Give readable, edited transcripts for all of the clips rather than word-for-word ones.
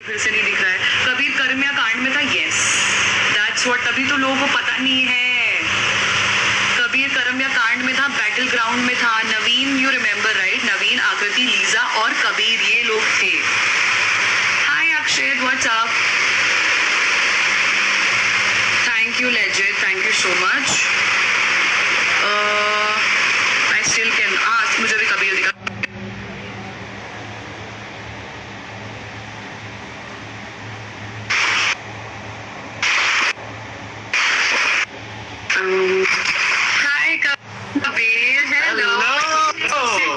फिर से नहीं दिख रहा है। कबीर कर्मिया कांड में था, यस दैट्स व्हाट, तभी तो लोगों को पता नहीं है। कबीर कर्मिया कांड में था, बैटल ग्राउंड में था। Naveen, you remember right, Naveen, Aakriti, Lisa और कबीर, ये लोग थे। Hi Akshay, what's up, thank you legend, thank you so much. I still can ask, मुझे भी कबीर दिखा। हाय कबीर, हेलो।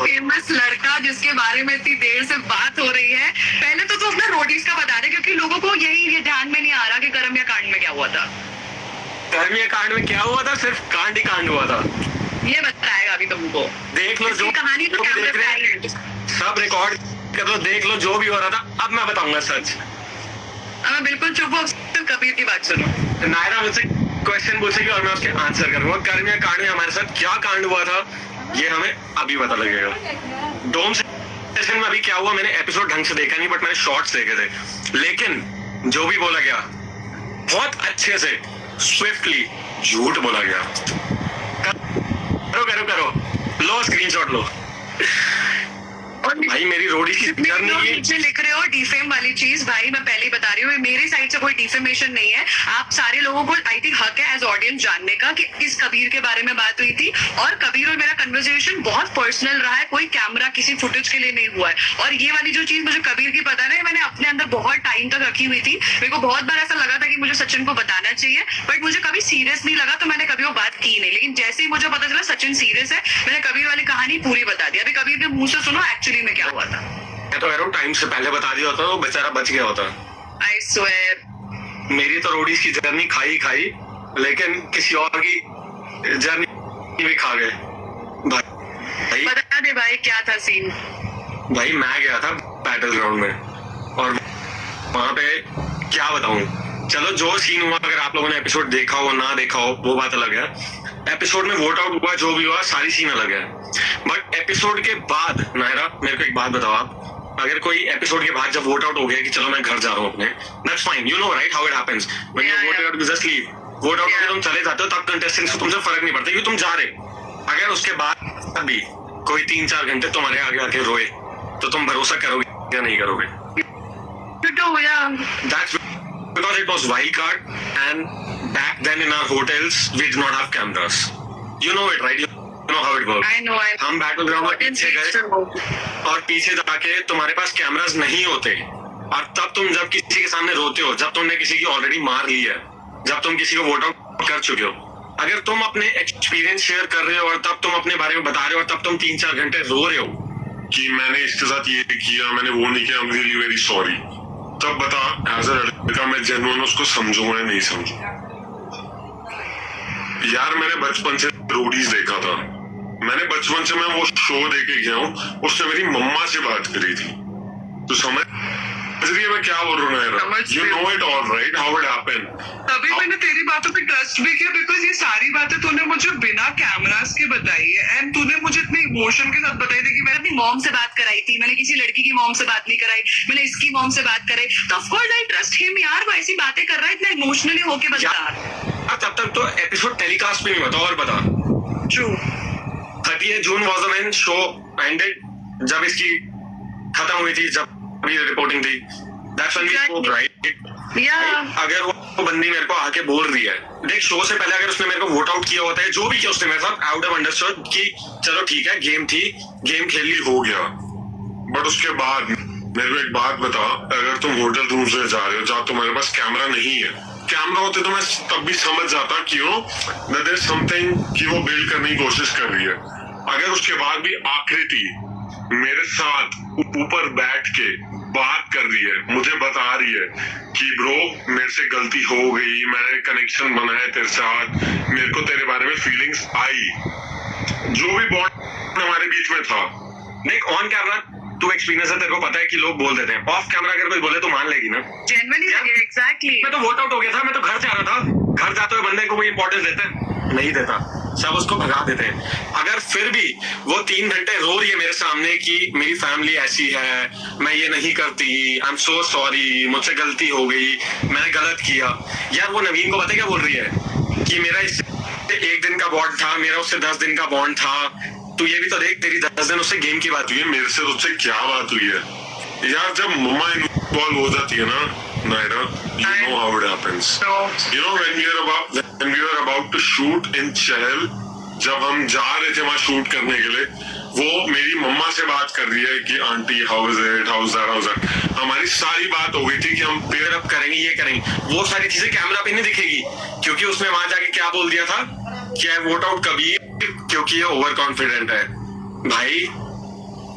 फेमस लड़का जिसके बारे में इतनी देर से बात हो रही है, पहले तो तू अपना रोडीज का बता दे, क्योंकि लोगों को ये ध्यान में नहीं आ रहा कि कर्मिया कांड में क्या हुआ था। कर्मिया कांड में क्या हुआ था? सिर्फ कांड ही कांड हुआ था। ये बताएगा अभी तुमको। देख लो, जो कहानी तो देख रहे हैं सब रिकॉर्ड कर लो, देख लो जो भी हो रहा था। अब मैं बताऊंगा सच। मैं बिल्कुल चुप हूँ, सिर्फ कबीर की बात सुनो। नायरा मुझसे क्वेश्चन पूछेगी और मैं उसके आंसर करूंगा। कर्मिया कांड में हमारे साथ क्या कांड हुआ था ये हमें अभी पता लगेगा। डोम सेशन में अभी क्या हुआ मैंने एपिसोड ढंग से देखा नहीं, बट मैंने शॉर्ट्स देखे थे। लेकिन जो भी बोला गया बहुत अच्छे से स्विफ्टली झूठ बोला गया। करो करो करो, लो स्क्रीनशॉट लो। और भाई मेरी रोडी की नीचे लिख रहे हो डिफेम वाली चीज, भाई मैं पहले ही बता रही हूँ, मेरी साइड से कोई डिफेमेशन नहीं है। आप सारे लोगों को आई थिंक हक है एज ऑडियंस जानने का कि किस कबीर के बारे में बात हुई थी, और कबीर और मेरा कन्वर्सेशन बहुत पर्सनल रहा है, कोई कैमरा किसी फुटेज के लिए नहीं हुआ है। और ये वाली जो चीज मुझे कबीर की पता नहीं, मैंने अपने अंदर बहुत टाइम तक रखी हुई थी। मेरे को बहुत बार ऐसा लगा था कि मुझे सचिन को बताना चाहिए, बट मुझे कभी सीरियस नहीं लगा, तो मैंने कभी वो बात की नहीं। लेकिन जैसे ही मुझे पता चला सचिन सीरियस है, मैंने कबीर वाली कहानी पूरी बता दी। अभी कबीर के मुंह से सुनो एक्चुअली में क्या हुआ था। मैं तो एरो टाइम से पहले बता दिया होता तो बेचारा बच गया होता। आई स्वेयर, मेरी तो रोडीज की जर्नी खाई, लेकिन किसी और की जर्नी भी खा गए। भाई बता दे भाई क्या था सीन। भाई मैं गया था बैटल ग्राउंड में, और वहां पे क्या बताऊं। चलो जो सीन हुआ, अगर आप लोगों ने एपिसोड देखा हो ना देखा हो वो बात अलग है। एपिसोड में वोट आउट हुआ, जो भी हुआ, सारी सीन अलग है। बट एपिसोड के बाद नायरा मेरे को एक बात बताओ आप, अगर कोई एपिसोड के बाद जब वोट आउट हो गया कि चलो मैं घर जा रहा हूँ अपने, that's fine, you know right how it happens. When you won't out, you just leave. Vote out करके तुम चले जाते हो, तब कंटेस्टेंट्स को तुमसे फर्क नहीं पड़ता कि तुम जा रहे। अगर उसके बाद भी कोई 3-4 घंटे तुम्हारे आगे आके रोए, तो तुम भरोसा करोगे या नहीं करोगे? That's because it was wild card, and back then in our hotels we did not have cameras. You know it, right? You know how it works. I know. हम बैटल ग्राउंड में पीछे गए, और पीछे जाके तुम्हारे पास कैमरास नहीं होते, और तब तुम जब किसी के सामने रोते हो, जब तुमने किसी की ऑलरेडी मार ली है, जब तुम किसी को वोट आउट कर चुके हो, अगर तुम अपने एक्सपीरियंस शेयर कर रहे हो और तब तुम अपने बारे में बता रहे हो, और तब तुम 3-4 घंटे रो रहे हो कि मैंने इसके साथ ये किया, मैंने वो नहीं किया, I am really very sorry, तब बता एज अ लड़का मैं जेन्युइन उसको समझूंगा या नहीं समझूंगा? यार मैंने बचपन से रोडीज देखा था, मैंने बचपन से मैं वो शो देखे गया हूँ, उससे मेरी मम्मा से बात करी थी। तो समझ रही है मैं क्या बोल रहा हूँ? You know it all right how it happened. तभी मैंने तेरी बातों पे ट्रस्ट भी किया, बिकॉज ये सारी बातें तूने मुझे बिना कैमरास के बताई है, एंड तूने मुझे इतने इमोशन के साथ बताई थी कि मैंने अपनी मॉम से बात कराई थी, मैंने किसी लड़की की मॉम से बात नहीं कराई, मैंने इसकी मॉम से बात कराई, तो of course I trust him. यार वो ऐसी बातें कर रहा है, इतना इमोशनली होके बता। तब तक तो एपिसोड टेलीकास्ट भी नहीं होता। और बता, true, 30 June was the when show ended, जब इसकी खत्म हुई थी, जब अभी रिपोर्टिंग थी, that's when we spoke right. या अगर वो बंदी मेरे को आके बोल रही है, देख शो से पहले अगर उसने मेरे को वोट आउट किया होता है, जो भी किया उसने मेरे साथ, आई वुड हैव अंडरस्टूड कि चलो ठीक है, गेम थी, गेम खेल ली, हो गया। बट उसके बाद मेरे को एक बात बता, अगर तुम होटल रूम से जा रहे हो जहाँ तुम्हारे पास कैमरा नहीं है, कैमरा होते तो मैं तब भी समझ जाता क्यों दैट इज समथिंग कि वो बिल्ड करने की कोशिश कर रही है। अगर उसके बाद भी आकृति मेरे साथ ऊपर बैठ के बात कर रही है, मुझे बता रही है कि ब्रो मेरे से गलती हो गई, मैंने कनेक्शन बनाया तेरे साथ, मेरे को तेरे बारे में फीलिंग्स आई, जो भी बॉन्ड हमारे बीच में था। देख ऑन कैमरा तू एक्सपीरियंस है, तेरे को पता है कि लोग बोल देते हैं, ऑफ कैमरा अगर कोई बोले तो मान लेगी ना? Genuinely exactly. मैं तो वोट आउट हो गया था, मैं तो घर से आ रहा था, घर जाते हुए बंदे को कोई इंपॉर्टेंस देता है? नहीं देता। सब उसको भगा देते हैं। अगर फिर भी वो 3 घंटे रो रही है मेरे सामने कि मेरी फैमिली ऐसी है, मैं ये नहीं करती, आई एम सो सॉरी, मुझसे गलती हो गई, मैंने गलत किया, यार वो नवीन को पता है क्या बोल रही है कि मेरा इससे 1 दिन का बॉन्ड था, मेरा उससे 10 दिन का बॉन्ड था, तू ये भी तो देख, तेरी 10 दिन उससे गेम की बात हुई है, मेरे से उससे क्या बात हुई है यार। जब मम्मा इन्वॉल्व हो जाती है ना Naira, you know how it happens. You know when we were about to shoot in चहल, जब हम जा रहे थे वहाँ शूट करने के लिए, वो मेरी मम्मा से बात कर रही है कि aunty how is it, how is that. हमारी सारी बात हो गई थी कि हम पेयर अप करेंगे, ये करेंगे, वो सारी चीजें कैमरा पे नहीं दिखेगी, क्योंकि उसने वहां जाके क्या बोल दिया था कि आई वोट आउट कबीर क्योंकि ये ओवर कॉन्फिडेंट है। भाई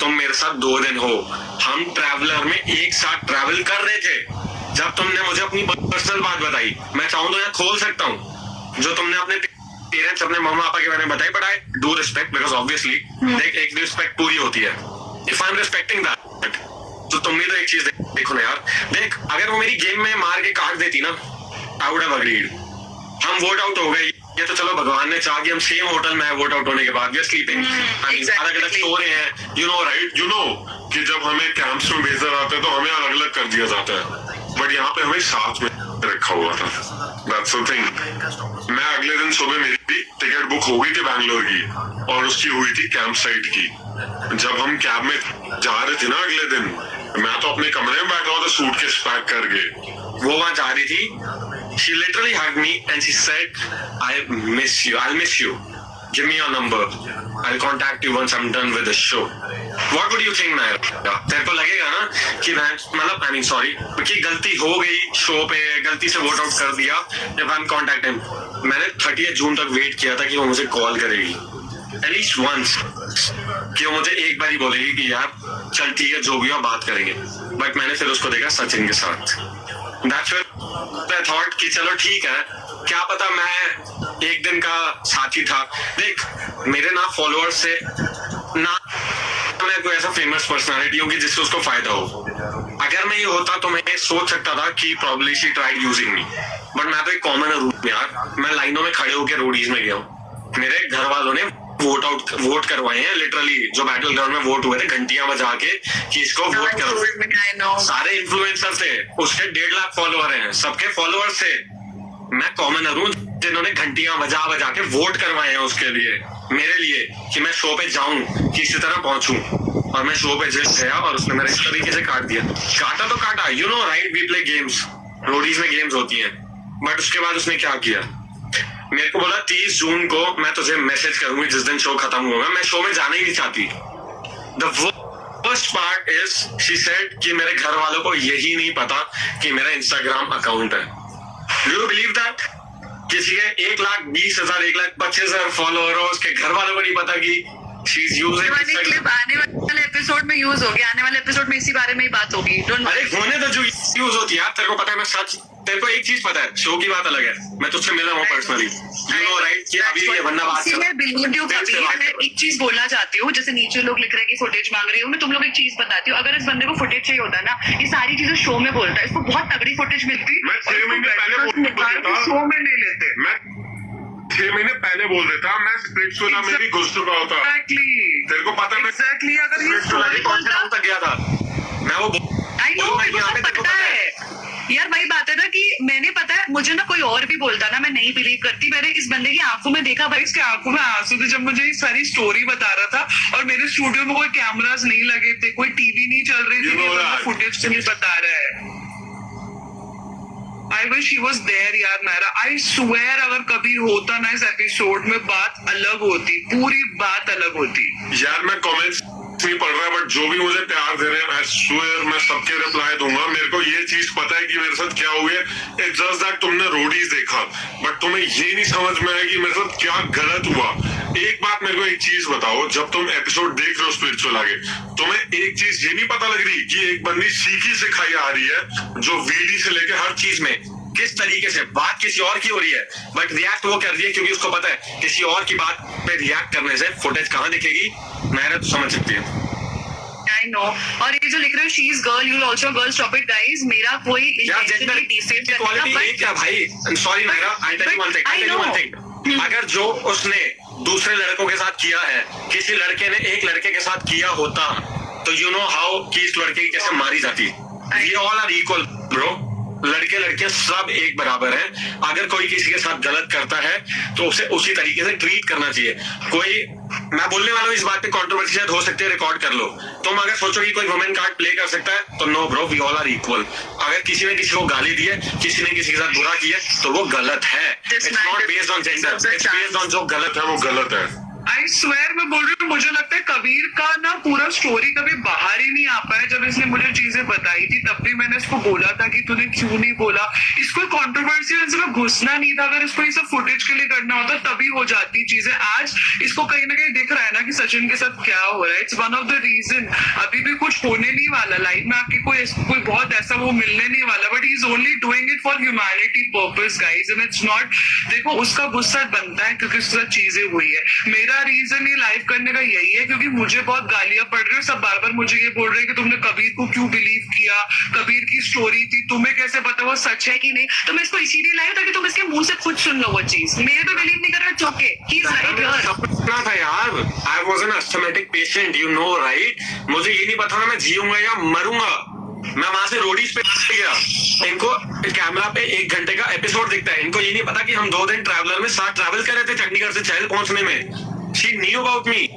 तुम मेरे साथ 2 दिन हो, हम ट्रैवलर में एक साथ ट्रैवल कर रहे थे, जब तुमने मुझे अपनी पर्सनल बात बताई, मैं चाहूँ तो यहाँ खोल सकता हूँ, जो तुमने अपने पेरेंट्स, अपने मम्मा पापा के बारे में बताई, but I do respect because obviously देख एक रिस्पेक्ट पूरी होती है, if I am respecting that, तो तुम भी तो एक चीज देखो ना यार, देख अगर वो मेरी गेम में मार के काट देती ना, आई वुड हैव अग्रीड, हम वोट आउट हो गए, ये तो चलो भगवान ने चाहा कि हम सेम होटल में वोट आउट होने के बाद वी आर स्लीपिंग, अलग अलग सो रहे हैं, you know right, you know कि जब हमें कैंप्स में भेजा जाता है तो हमें अलग अलग कर दिया जाता है, बट यहाँ पे हमें साथ में रखा हुआ था, दैट्स द थिंग। मैं अगले दिन सुबह मेरी टिकट बुक हो गई थी बैंगलोर की, और उसकी हुई थी कैंप साइट की। जब हम कैब में जा रहे थे ना अगले दिन, मैं तो अपने कमरे में बैठा हुआ था सूटकेस पैक करके, वो वहां जा रही थी, she literally hugged me and she said I'll miss you, give me your number, I'll contact you once I'm done with the show. What would you think Naira? तेरे को लगेगा ना कि मैं मतलब I mean sorry कि गलती हो गई शो पे, गलती से वोट आउट कर दिया, जब I'm contact him, मैंने 30 जून तक वेट किया था कि वो मुझे कॉल करेगी at least once, कि वो मुझे एक बार ही बोलेगी कि यार चल ठीक है जो भी हो बात करेंगे, बट मैंने फिर उसको देखा सचिन के साथ, that's where I thought कि चलो ठीक है, क्या पता मैं एक दिन का साथी था। देख मेरे ना फॉलोअर्स से ना मैं कोई ऐसा फेमस पर्सनालिटी हूँ कि जिससे उसको फायदा हो, अगर मैं ये होता तो मैं सोच सकता था कि probably she tried using me, but मैं तो एक कॉमनर हूँ यार, मैं लाइनों में खड़े होकर रोडीज में गया हूँ, मेरे घर वालों ने वोट करवाए हैं, लिटरली जो बैटल ग्राउंड में वोट हुए थे घंटियां बजा के कि इसको वोट करो, सारे इन्फ्लुएंसर थे, उसके 1.5 लाख फॉलोअर हैं, सबके फॉलोअर्स थे, मैं कॉमनर हूँ जिन्होंने घंटियां बजा बजा के वोट करवाए हैं उसके लिए, मेरे लिए, कि मैं शो पे जाऊं, किसी तरह पहुंचूं, और मैं शो पे गया और उसने मेरा इस तरीके से काट दिया, काटा तो काटा, you know right, we play games, Roadies में गेम्स होती है, बट उसके बाद उसने क्या किया, मेरे को बोला 30 जून को मैं तुझे मैसेज करूंगी जिस दिन शो खत्म होगा, मैं शो में जाना ही नहीं चाहती। The first part is she said कि मेरे घर वालों को यही नहीं पता कि मेरा इंस्टाग्राम अकाउंट है। Do you believe that? किसी के 1,20,000 1,25,000 फॉलोअर हो, उसके घर वालों को नहीं पता कि शी इज यूजिंग इंस्टाग्राम। आने वाले एपिसोड में यूज होगी, आने वाले एपिसोड में इसी बारे में ही बात होगी। अरे होने तो जो यूज होती है, तेरे को पता है, मैं सच, तेरे को एक चीज पता है, शो की बात अलग है, मैं तुझसे मिला हूँ पर्सनली, यू नो राइट, कि अभी ये वरना बात कर, मैं एक चीज बोलना चाहती हूँ, जैसे नीचे लोग लिख रहे हैं कि फुटेज मांग रही हूँ, मैं तुम लोग एक चीज बताती हूँ, अगर इस बंदे को फुटेज चाहिए होता ना, ये सारी चीजें शो में बोलता है, इसको बहुत तगड़ी फुटेज मिलती, मैं 6 महीने पहले शो में नहीं लेते, मैं 6 महीने पहले बोल देता, मैं स्प्लिट्सविला में भी घुस चुका होता, तेरे को पता है, मैं एग्जैक्टली अगर ये कौन तक गया था, मैं वो आई नो, पता है यार, वही बात है ना कि मैंने पता है, मुझे ना कोई और भी बोलता ना, मैं नहीं बिलीव करती, मैंने इस बंदे की आंखों में देखा, भाई इसके आंखों में आंसू थे जब मुझे ये सारी स्टोरी बता रहा था, और मेरे स्टूडियो में कोई कैमरास नहीं लगे थे, कोई टीवी नहीं चल रही थी, फुटेज से नहीं बता रहा है। I wish he was there यार नायरा, I swear अगर कभी होता ना इस एपिसोड में, बात अलग होती, पूरी बात अलग होती। यार मैं कमेंट्स नहीं पढ़ रहा, बट जो भी मुझे प्यार दे रहे हैं, I swear मैं सबके रिप्लाई दूंगा। मेरे को ये चीज पता है कि मेरे साथ क्या हुआ है, इट्स जस्ट दैट तुमने रोडीज देखा, बट तुम्हें ये नहीं समझ में आया कि मेरे साथ क्या गलत हुआ। एक बात मेरे को एक चीज बताओ, जब तुम एपिसोड देख रहे हो स्पिरिचुअल आगे, तुम्हें एक चीज ये नहीं पता लग रही कि एक बंदी सीखी सिखाई आ रही है, जो वीडी से लेके हर चीज में किस तरीके से बात किसी और की हो रही है, बट रिएक्ट वो कर रही है क्योंकि उसको पता है किसी और की बात पे रिएक्ट करने से फुटेज कहाँ दिखेगी, मैं तो समझ सकती हूँ। I know, और ये जो लिख रहे हो she is girl, you also girl, stop it guys, मेरा कोई इंटेंशनली डिफेम करने का क्या भाई, sorry Naira, I tell you one thing, अगर जो उसने दूसरे लड़कों के साथ किया है, किसी लड़के ने एक लड़के के साथ किया होता तो यू नो हाउ कि इस लड़के की कैसे मारी जाती। We all are equal bro, लड़के लड़के सब एक बराबर हैं। अगर कोई किसी के साथ गलत करता है तो उसे उसी तरीके से ट्रीट करना चाहिए। कोई, मैं बोलने वाला हूँ इस बात पे कंट्रोवर्सी शायद हो सकती है, रिकॉर्ड कर लो। तुम अगर सोचो कि कोई वुमेन कार्ड प्ले कर सकता है तो no bro, we all are equal. अगर किसी ने किसी को गाली दी है, किसी ने किसी के साथ बुरा किया तो वो गलत है। It's not based on gender, it's based on जो गलत है वो गलत है। आई स्वेयर मैं बोल रही हूँ, मुझे लगता है कबीर का ना पूरा स्टोरी कभी बाहर ही नहीं आ पाया। जब इसने मुझे चीजें बताई थी तब भी मैंने इसको बोला था कि तूने क्यों नहीं बोला। इसको कंट्रोवर्सी में घुसना नहीं था। अगर इसको ये सब फुटेज के लिए करना होता तभी हो जाती चीजें। आज इसको कहीं ना कहीं दिख रहा है ना कि सचिन के साथ क्या हो रहा है। It's one of the reason. अभी भी कुछ होने नहीं वाला लाइफ में, आपके कोई बहुत ऐसा वो मिलने नहीं वाला, but he is only doing it for humanity purpose guys, and it's not. देखो उसका गुस्सा बनता है क्योंकि उसके साथ चीजें हुई है। मेरा रीजन ये लाइव करने का यही है क्योंकि मुझे बहुत गालियां पड़ रही है। सब बार बार मुझे ये बोल रहे हैं कि तुमने कबीर को क्यों बिलीव किया, कबीर की स्टोरी थी, तुम्हें कैसे पता वो सच है कि नहीं। तो मैं इसको इसीलिए लाई ताकि तुम इसके मुंह से खुद सुन लो वो चीज। मेरे पे बिलीव नहीं कर रहे, चौके ही इज राइट हियर। सपना था यार, I was an asthmatic patient, you know right. मुझे ये नहीं पता था मैं जीऊंगा या मरूंगा। मैं वहां से रोडीज पे गया, इनको कैमरा पे 1 घंटे का एपिसोड दिखता है, इनको ये नहीं पता कि हम 2 दिन ट्रैवलर में साथ ट्रैवल कर रहे थे चंडीगढ़ से चहल पहुंचने में। She knew about me.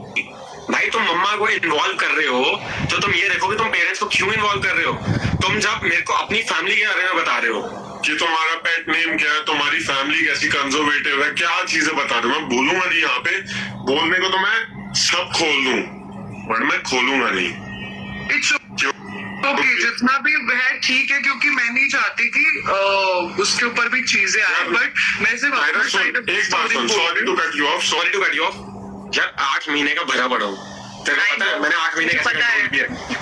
भाई तुम मम्मा को इन्वॉल्व कर रहे हो तो तुम ये देखो कि तुम पेरेंट्स को क्यों इन्वॉल्व कर रहे हो। तुम जब मेरे को अपनी फैमिली के बारे में बता रहे हो कि तुम्हारा पेट नेम क्या है, तुम्हारी फैमिली कैसी कंजर्वेटिव है, क्या चीजें बता रहे हो, मैं बोलूंगा नहीं यहाँ पे। बोलने को तो मैं सब खोल दूं बट मैं खोलूंगा नहीं। इट्स ओके, जितना भी है ठीक है, क्योंकि मैं नहीं चाहती कि उसके ऊपर भी चीजें आए, बट मैं सिर्फ एक बात सुन, sorry to cut you off यार, 8 महीने का भरा पड़ा हूँ, तेरे को पता है मैंने 8 महीने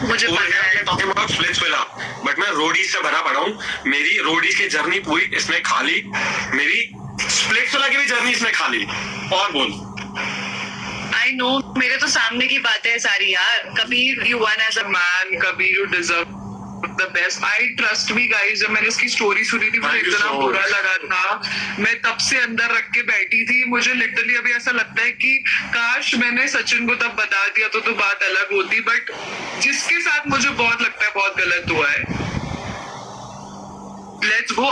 मुझे पता है talking about splits villa, but मैं रोडीज से भरा पड़ा हूँ। मेरी रोडीज की जर्नी पूरी इसने खा ली, मेरी स्प्लिट्स विला की भी जर्नी इसने खा ली। और बोल, आई नो, मेरे तो सामने की बातें हैं सारी यार। Kabir you won as a man, Kabir you deserve the best. I trust me guys, जब मैंने इसकी स्टोरी सुनी थी मुझे इतना बुरा लगा था। मैं तब से अंदर रख के बैठी थी। मुझे लिटरली अभी ऐसा लगता है कि काश मैंने सचिन को तब बता दिया तो बात अलग होती, बट जिसके साथ मुझे बहुत लगता है बहुत गलत हुआ है। Let's go.